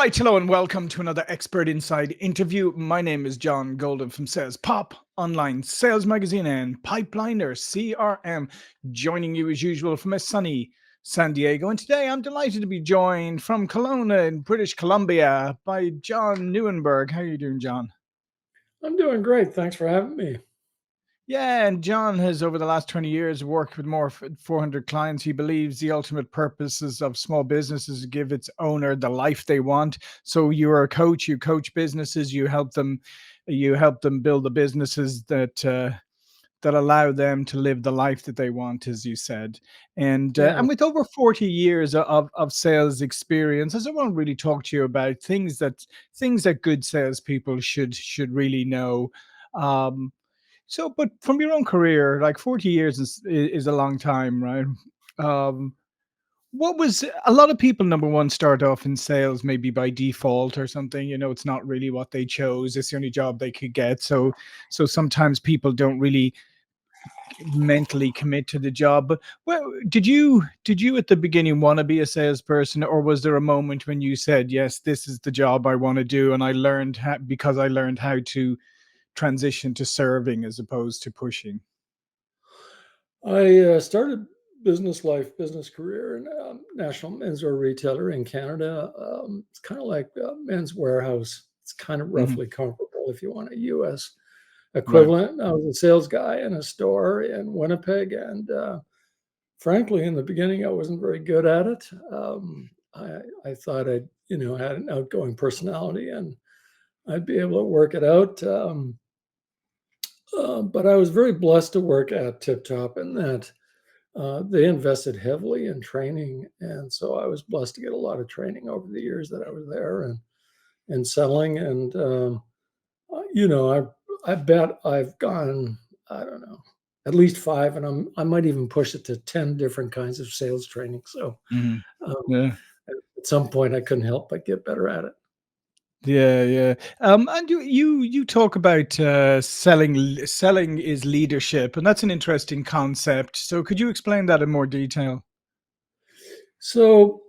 Right, hello and welcome to another Expert Inside interview. My name is John Golden from SalesPOP, online sales magazine and Pipeliner CRM, joining you as usual from a sunny San Diego. And today I'm delighted to be joined from Kelowna in British Columbia by John Nieuwenburg. How are you doing, John? I'm doing great. Thanks for having me. Yeah, and John has over the last 20 years worked with more 400 clients. He believes the ultimate purposes of small businesses is to give its owner the life they want. So you're a coach, you coach businesses, you help them build the businesses that allow them to live the life that they want, as you said. And Yeah. with over 40 years of sales experience, I want to really talk to you about things that good salespeople should really know. Um, but from your own career, like 40 years is a long time, right? Um, what was a lot of people, number one, start off in sales maybe by default or something. It's not really what they chose. It's the only job they could get. So sometimes people don't really mentally commit to the job. But well, did you at the beginning want to be a salesperson, or was there a moment when you said, yes, this is the job I want to do, and because I learned how to transition to serving as opposed to pushing? I started business career in national menswear retailer in Canada. It's kind of like Men's Warehouse. It's kind of Mhm. roughly comparable if you want a US Right. equivalent. I was a sales guy in a store in Winnipeg, and frankly, in the beginning, I wasn't very good at it. I thought I had an outgoing personality and I'd be able to work it out. But I was very blessed to work at Tip Top in that they invested heavily in training, and so I was blessed to get a lot of training over the years that I was there and selling. And I bet I've gone, I don't know, at least five, and I might even push it to 10 different kinds of sales training. So Mhm. um, Yeah. at some point, I couldn't help but get better at it. Yeah, yeah. And you talk about selling is leadership, and that's an interesting concept. So could you explain that in more detail? So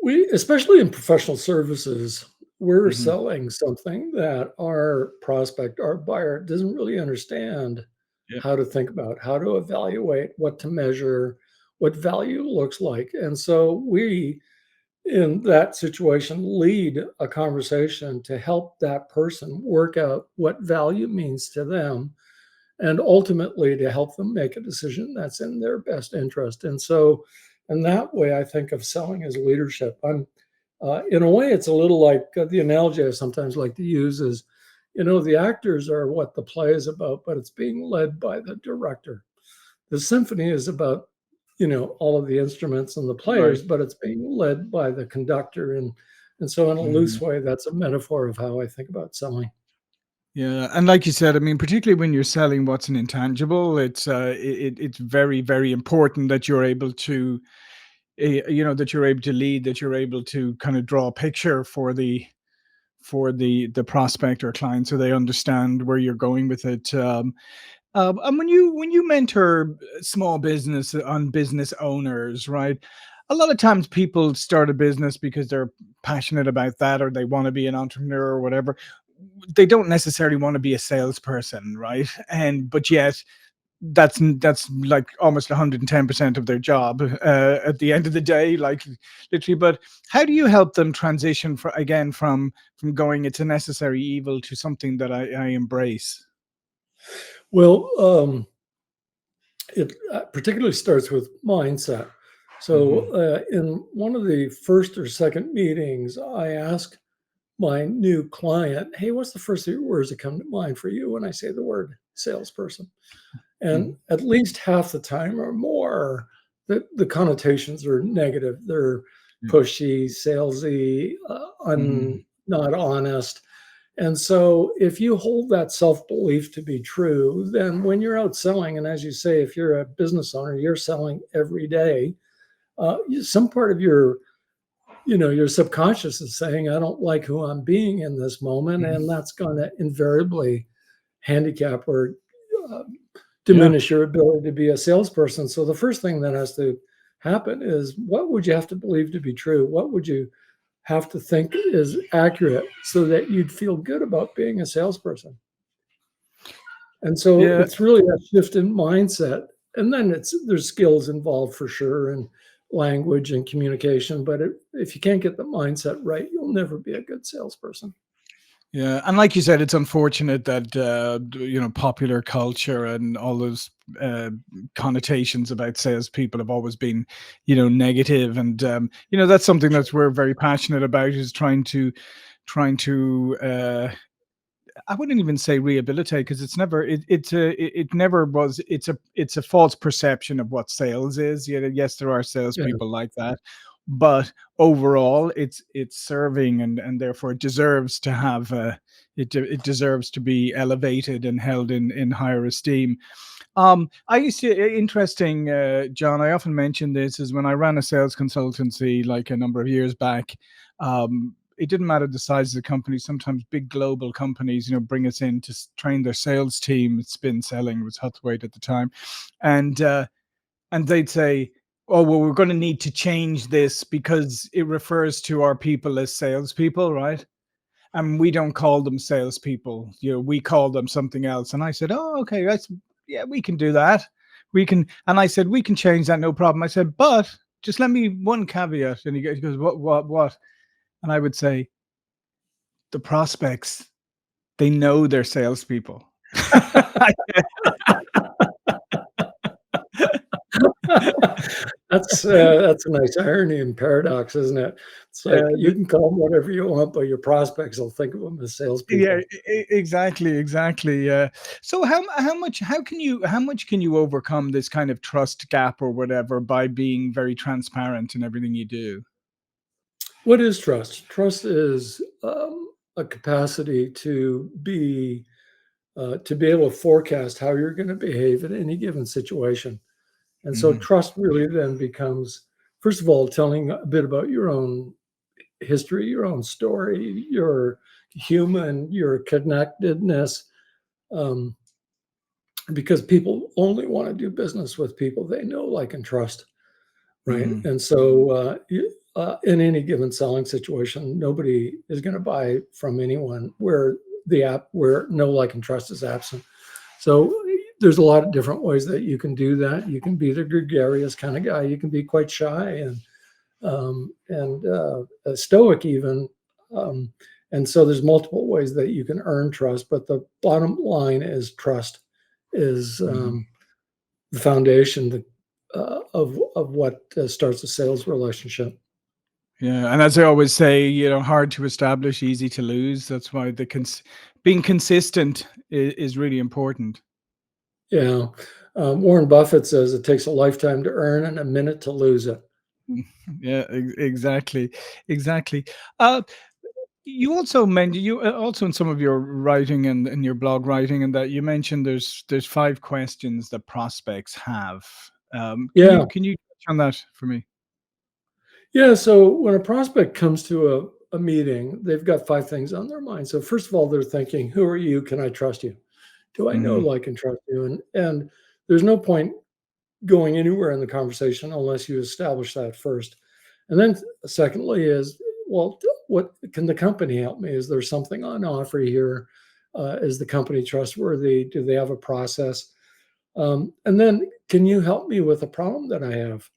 we, especially in professional services, we're Hmm. selling something that our prospect, our buyer, doesn't really understand Yeah. how to think about, how to evaluate, what to measure, what value looks like. And so we, in that situation, lead a conversation to help that person work out what value means to them and ultimately to help them make a decision that's in their best interest. And so, in that way, I think of selling as leadership. In a way, it's a little like the analogy I sometimes like to use is, the actors are what the play is about, but it's being led by the director. The symphony is about, all of the instruments and the Right. players, but it's being led by the conductor. And so, in a Mhm. loose way, that's a metaphor of how I think about selling. Yeah, and like you said, I mean, particularly when you're selling what's an intangible, it's very, very important that you're able to, that you're able to lead, that you're able to kind of draw a picture for the prospect or client, so they understand where you're going with it. And when you mentor small business on business owners, right? A lot of times people start a business because they're passionate about that, or they want to be an entrepreneur or whatever. They don't necessarily want to be a salesperson, right? And but yet that's like almost 110% of their job at the end of the day, like literally. But how do you help them transition from going it's a necessary evil to something that I embrace? Well, it particularly starts with mindset. So, Hmm. in one of the first or second meetings, I ask my new client, "Hey, what's the first three words that come to mind for you when I say the word salesperson?" And Hmm. at least half the time or more, the connotations are negative. They're Yeah. pushy, salesy, Hmm. not honest. And so, if you hold that self belief to be true, then when you're out selling, and as you say, if you're a business owner, you're selling every day. Some part of your subconscious is saying, "I don't like who I'm being in this moment," Hmm. and that's going to invariably handicap or uh, Yeah. diminish your ability to be a salesperson. So the first thing that has to happen is, what would you have to believe to be true? What would you have to think is accurate so that you'd feel good about being a salesperson. And so Yeah. it's really a shift in mindset. And then there's skills involved for sure, and language and communication. But if you can't get the mindset right, you'll never be a good salesperson. Yeah, and like you said, it's unfortunate that popular culture and all those uh, connotations about salespeople have always been, negative, and that's something that's we're very passionate about is trying to I wouldn't even say rehabilitate because it's never it never was it's a false perception of what sales is. Yes, there are Yeah. salespeople like that, but overall, it's serving and therefore it deserves to have it deserves to be elevated and held in higher esteem. I used to interesting, John. I often mention this is when I ran a sales consultancy like a number of years back. It didn't matter the size of the company. Sometimes big global companies, bring us in to train their sales team. Spin Selling was Huthwaite at the time, and they'd say, "Oh, well, we're going to need to change this because it refers to our people as salespeople, right? And we don't call them salespeople. We call them something else." And I said, "Oh, okay, yeah, we can do that. We can." And I said, "We can change that, no problem." I said, "But just let me one caveat." And he goes, what?" And I would say, "The prospects, they know they're salespeople." That's a nice irony and paradox, isn't it? It's like you Uh, can call them whatever you want, but your prospects will think of them as Yeah, salespeople. exactly, exactly. So how much can you overcome this kind of trust gap or whatever by being very transparent in everything you do? What is trust? Trust is a capacity to be able to forecast how you're going to behave in any given situation. And so Hmm. trust really then becomes, first of all, telling a bit about your own history, your own story, your your connectedness, um, because people only want to do business with people they know, like, and trust, right? Hmm. And so, in any given selling situation, nobody is going to buy from anyone where where know, like, and trust is absent. So there's a lot of different ways that you can do that. You can be the gregarious kind of guy. You can be quite shy and stoic even. Um, and so there's multiple ways that you can earn trust, but the bottom line is trust is Hmm. the foundation of what starts a sales relationship. Yeah, and as I always say, hard to establish, easy to lose. That's why being consistent is really important. Yeah. Warren Buffett says it takes a lifetime to earn and a minute to lose it. Mm. Yeah, exactly, exactly. Uh, you also mentioned you also in some of your writing and in your blog writing, and that you mentioned there's 5 questions that prospects have. Can Yeah. you touch on that for me? Yeah. So when a prospect comes to a meeting, they've got 5 things on their mind. So first of all, they're thinking, who are you? Can I trust you? Do I know, Hmm. like, and trust you? And there's no point going anywhere in the conversation unless you establish that first. And then secondly is, well, what can the company help me? Is there something on offer here? Is the company trustworthy? Do they have a process? And then can you help me with a problem that I have?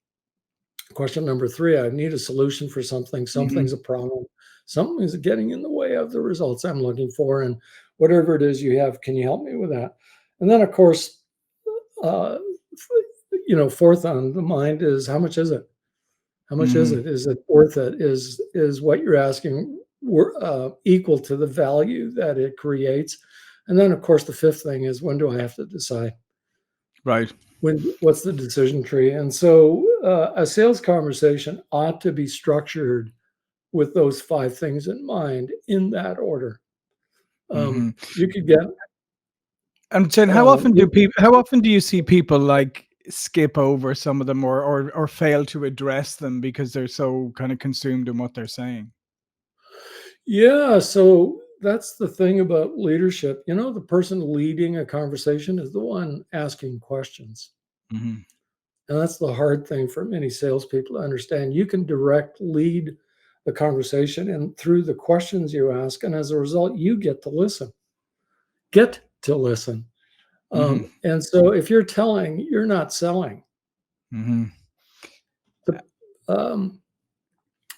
Question number 3, I need a solution for something. Hmm. Something's a problem. Something is getting in the way of the results I'm looking for. And whatever it is you have, can you help me with that? And then, of course, uh, fourth on the mind is, how much is it? How much is Hmm. it? Is it worth it? Is what you're asking equal to the value that it creates? And then, of course, the fifth thing is, when do I have to decide? Right. What's the decision tree? And so, a sales conversation ought to be structured with those 5 things in mind in that order. Hmm. You could get And then how often do you see people like skip over some of them or fail to address them because they're so kind of consumed in what they're saying? yeah. So that's the thing about leadership. The person leading a conversation is the one asking questions. Hmm. And that's the hard thing for many salespeople to understand. You can direct lead the conversation and through the questions you ask. And as a result, you get to listen. Get to listen. Hmm. And so if you're telling, you're not selling. Hmm. The, um,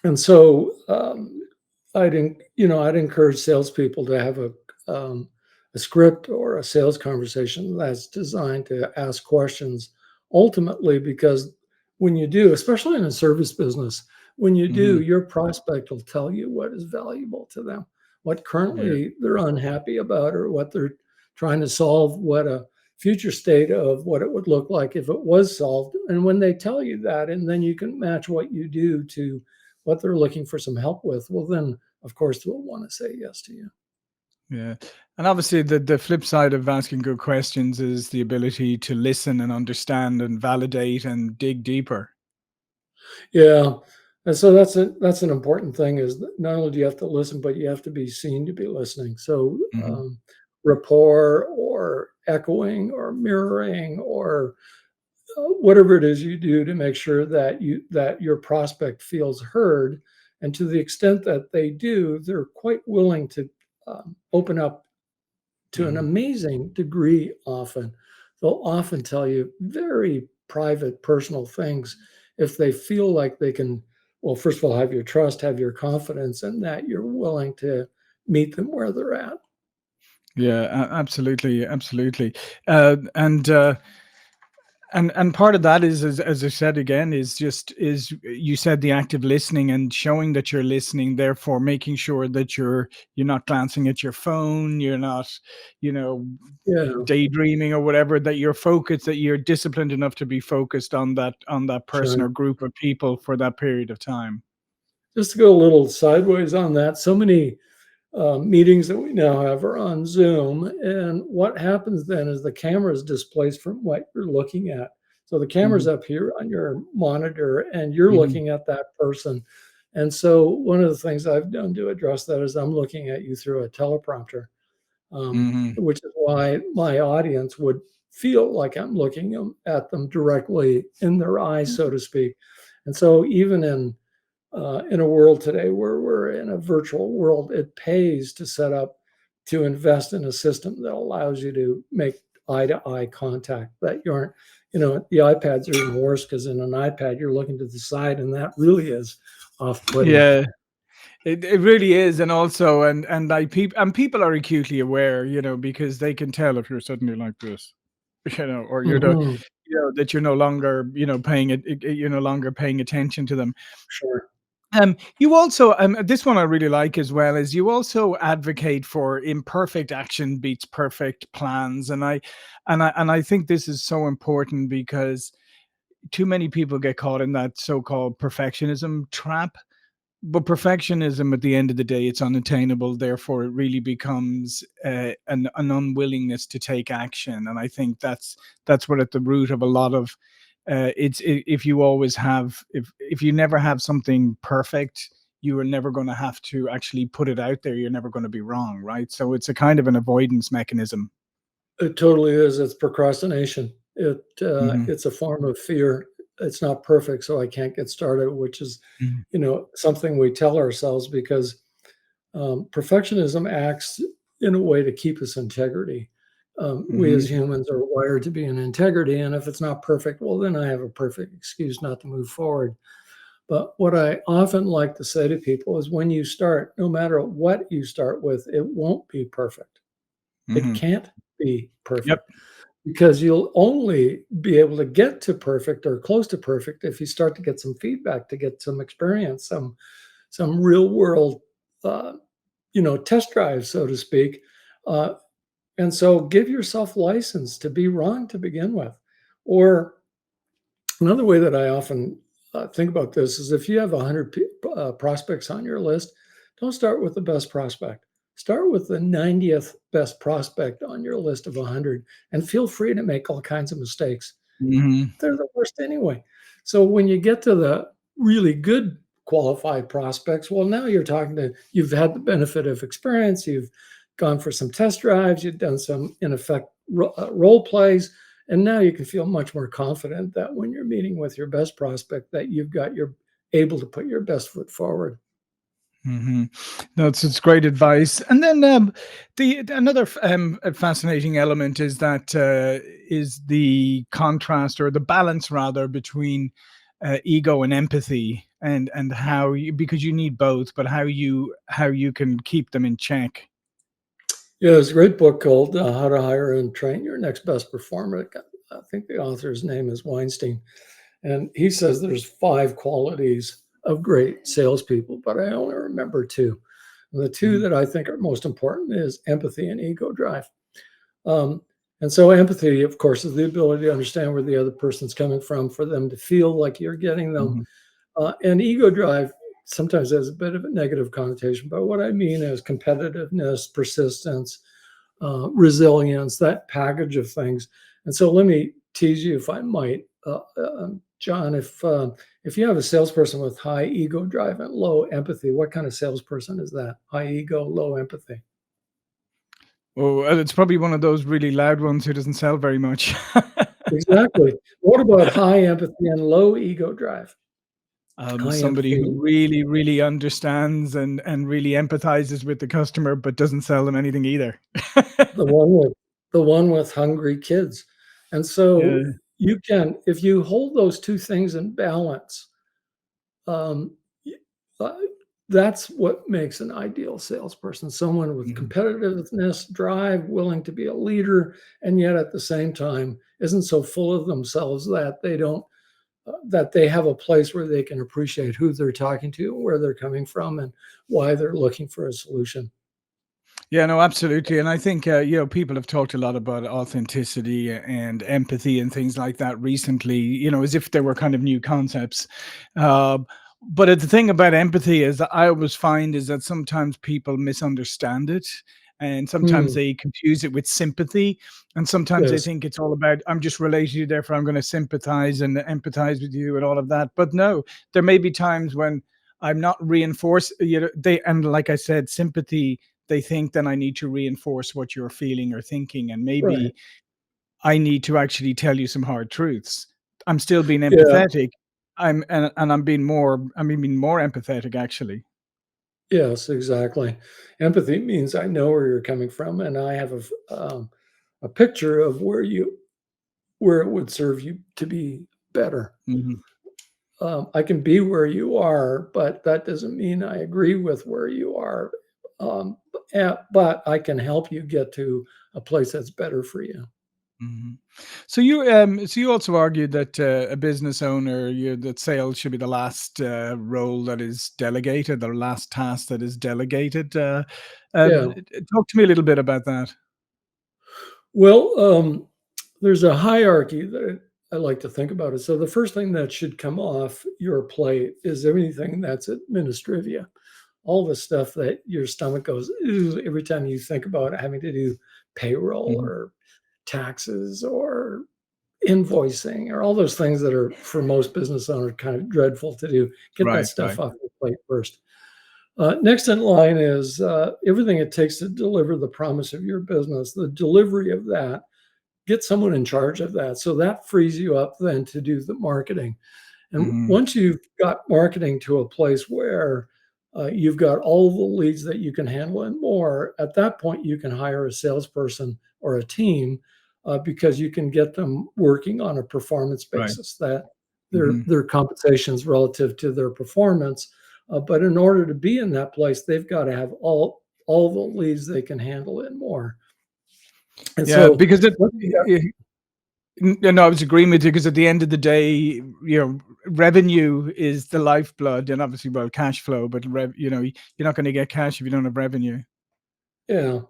and so I'd encourage salespeople to have a script or a sales conversation that's designed to ask questions. Ultimately, because when you do, especially in a service business, when you do, Hmm. your prospect will tell you what is valuable to them, what Yeah. currently they're unhappy about, or what they're trying to solve, what a future state of what it would look like if it was solved. And when they tell you that, and then you can match what you do to what they're looking for some help with, well, then of course they'll want to say yes to you. Yeah. And obviously the flip side of asking good questions is the ability to listen and understand and validate and dig deeper. Yeah. And so that's an important thing is that not only do you have to listen, but you have to be seen to be listening. So Hmm. rapport or echoing or mirroring or whatever it is you do to make sure that your prospect feels heard, and to the extent that they do, they're quite willing to open up to an Hmm. amazing degree often. They'll often tell you very private, personal things if they feel like they can, well, first of all, have your trust, have your confidence, and that you're willing to meet them where they're at. Yeah, absolutely, absolutely. Uh, and uh, and part of that is, as I said again, is you said the active listening and showing that you're listening, therefore making sure that you're not glancing at your phone, you're not, you know, Yeah, daydreaming or whatever, that you're focused, that you're disciplined enough to be focused on that person sure. or group of people for that period of time. Just to go a little sideways on that, so many meetings that we now have are on Zoom. And what happens then is the camera is displaced from what you're looking at. So the camera's Hmm. up here on your monitor and you're Hmm. looking at that person. And so one of the things I've done to address that is I'm looking at you through a teleprompter, Hmm. which is why my audience would feel like I'm looking at them directly in their eyes, so to speak. And so even in a world today where we're in a virtual world, it pays to set up to invest in a system that allows you to make eye to eye contact. That you aren't, the iPads are even worse because in an iPad you're looking to the side, and that really is off putting. Yeah. It really is, and also, and like people are acutely aware, because they can tell if you're suddenly like this, or Hmm. that you're no longer, you're no longer paying attention to them. Sure. You also, this one I really like as well, is you also advocate for imperfect action beats perfect plans, and I think this is so important because too many people get caught in that so-called perfectionism trap. But perfectionism, at the end of the day, it's unattainable. Therefore, it really becomes an unwillingness to take action. And I think that's what at the root of a lot of if you always have, if you never have something perfect, you are never going to have to actually put it out there. You're never going to be wrong, right? So it's a kind of an avoidance mechanism. It totally is. It's procrastination. Hmm. It's a form of fear. It's not perfect, so I can't get started, which is, Hmm. something we tell ourselves because perfectionism acts in a way to keep us integrity. We Hmm. as humans are wired to be in integrity, and if it's not perfect, well, then I have a perfect excuse not to move forward. But what I often like to say to people is when you start, no matter what you start with, it won't be perfect. It Hmm. can't be Yep. perfect because you'll only be able to get to perfect or close to perfect if you start to get some feedback, to get some experience, some real world uh, test drive, so to speak. Uh, and so give yourself license to be wrong to begin with. Or another way that I often think about this is if you have 100 prospects on your list, don't start with the best prospect. Start with the 90th best prospect on your list of 100 and feel free to make all kinds of mistakes. Hmm. They're the worst anyway. So when you get to the really good qualified prospects, well, now you've had the benefit of experience. You've gone for some test drives. You've done some, in effect, role plays. And now you can feel much more confident that when you're meeting with your best prospect, that you're able to put your best foot forward. Hmm. No, it's great advice. And then the another fascinating element is that is the contrast or the balance rather between ego and empathy, and how you, because you need both, but how you can keep them in check. Yeah, there's a great book called How to Hire and Train Your Next Best Performer. I think the author's name is Weinstein. And he says there's 5 qualities of great salespeople, but I only remember 2. And the 2 Mhm. that I think are most important is empathy and ego drive. Um, and so empathy, of course, is the ability to understand where the other person's coming from, for them to feel like you're getting them. Mhm. And ego drive sometimes has a bit of a negative connotation, but what I mean is competitiveness, persistence, resilience, that package of things. And so let me tease you, if I might, John, if you have a salesperson with high ego drive and low empathy, what kind of salesperson is that? High ego, low empathy. Oh, it's probably one of those really loud ones who doesn't sell very much. Exactly. What about high empathy and low ego drive? High Somebody who empathy, really, really understands and really empathizes with the customer, but doesn't sell them anything either. the one with the one with hungry kids. And so Yeah. you can, if you hold those 2 things in balance, um, y- uh, that's what makes an ideal salesperson. Someone with Mhm. competitiveness, drive, willing to be a leader, and yet at the same time isn't so full of themselves that they don't that they have a place where they can appreciate who they're talking to, where they're coming from, and why they're looking for a solution. Yeah, no, absolutely. And I think, people have talked a lot about authenticity and empathy and things like that recently, as if they were kind of new concepts. Uh, but the thing about empathy is that I always find is that sometimes people misunderstand it. And sometimes Hmm. they confuse it with sympathy. And sometimes they Yes. think it's all about, I'm just related to you, therefore I'm going to sympathize and empathize with you and all of that. But no, there may be times when I'm not reinforced, and like I said, sympathy, they think then I need to reinforce what you're feeling or thinking, and Right. maybe I need to actually tell you some hard truths. I'm still being Yeah. empathetic. I'm being more empathetic actually. Yes, exactly. Empathy means I know where you're coming from, and I have a picture of where it would serve you to be better. Mhm. I can be where you are, but that doesn't mean I agree with where you are. Um, but I can help you get to a place that's better for you. Mhm. So you also argued that a business owner, that sales should be the last role that is delegated, or last task that is delegated. Yeah. Talk to me a little bit about that. Well, there's a hierarchy that I like to think about it. So the first thing that should come off your plate is everything that's administrivia, all the stuff that your stomach goes ooh every time you think about having to do payroll Mhm. or taxes or invoicing or all those things that are for most business owners kind of dreadful to do. Get that Right, stuff right. off your plate first. Next in line is everything it takes to deliver the promise of your business, the delivery of that. Get someone in charge of that. So that frees you up then to do the marketing. And Mhm. once you've got marketing to a place where you've got all the leads that you can handle and more, at that point you can hire a salesperson or a team because you can get them working on a performance Right. basis that Mhm. their compensations relative to their performance. But in order to be in that place, they've got to have all the leads they can handle and more. And Yeah, so because once you got no, I was agreeing with you because at the end of the day, revenue is the lifeblood, and obviously, well, cash flow. But you're not going to get cash if you don't have revenue. yeah.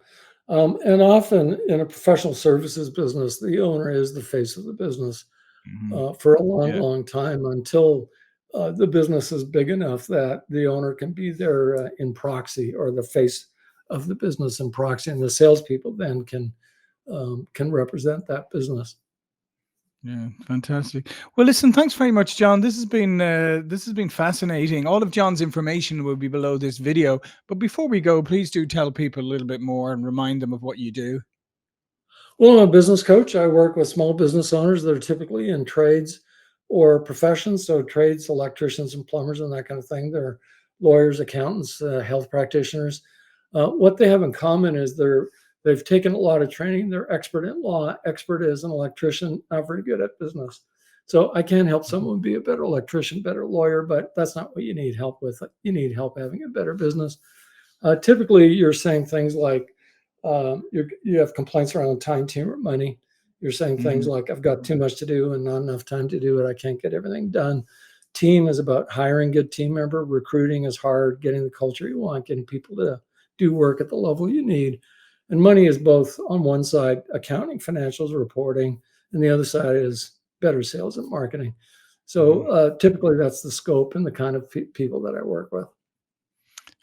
And often in a professional services business, the owner is the face of the business Mhm. for a long, Yeah. long time until the business is big enough that the owner can be there in proxy or the face of the business in proxy, and the salespeople then can represent that business. Yeah, fantastic. Well, listen, thanks very much, John. This has been fascinating. All of John's information will be below this video. But before we go, please do tell people a little bit more and remind them of what you do. Well, I'm a business coach. I work with small business owners that are typically in trades or professions. So trades, electricians and plumbers and that kind of thing. They're lawyers, accountants, health practitioners. What they have in common is they've taken a lot of training. They're expert in law, expert as an electrician, not very good at business. So I can help someone be a better electrician, better lawyer, but that's not what you need help with. You need help having a better business. Typically, you're saying things like you have complaints around time, team, or money. You're saying things like, I've got too much to do and not enough time to do it. I can't get everything done. Team is about hiring good team member. Recruiting is hard, getting the culture you want, getting people to do work at the level you need. And money is both on one side, accounting, financials, reporting, and the other side is better sales and marketing. So typically that's the scope and the kind of people that I work with.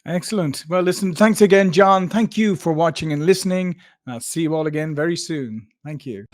Excellent. Well, listen, thanks again, John. Thank you for watching and listening. I'll see you all again very soon. Thank you.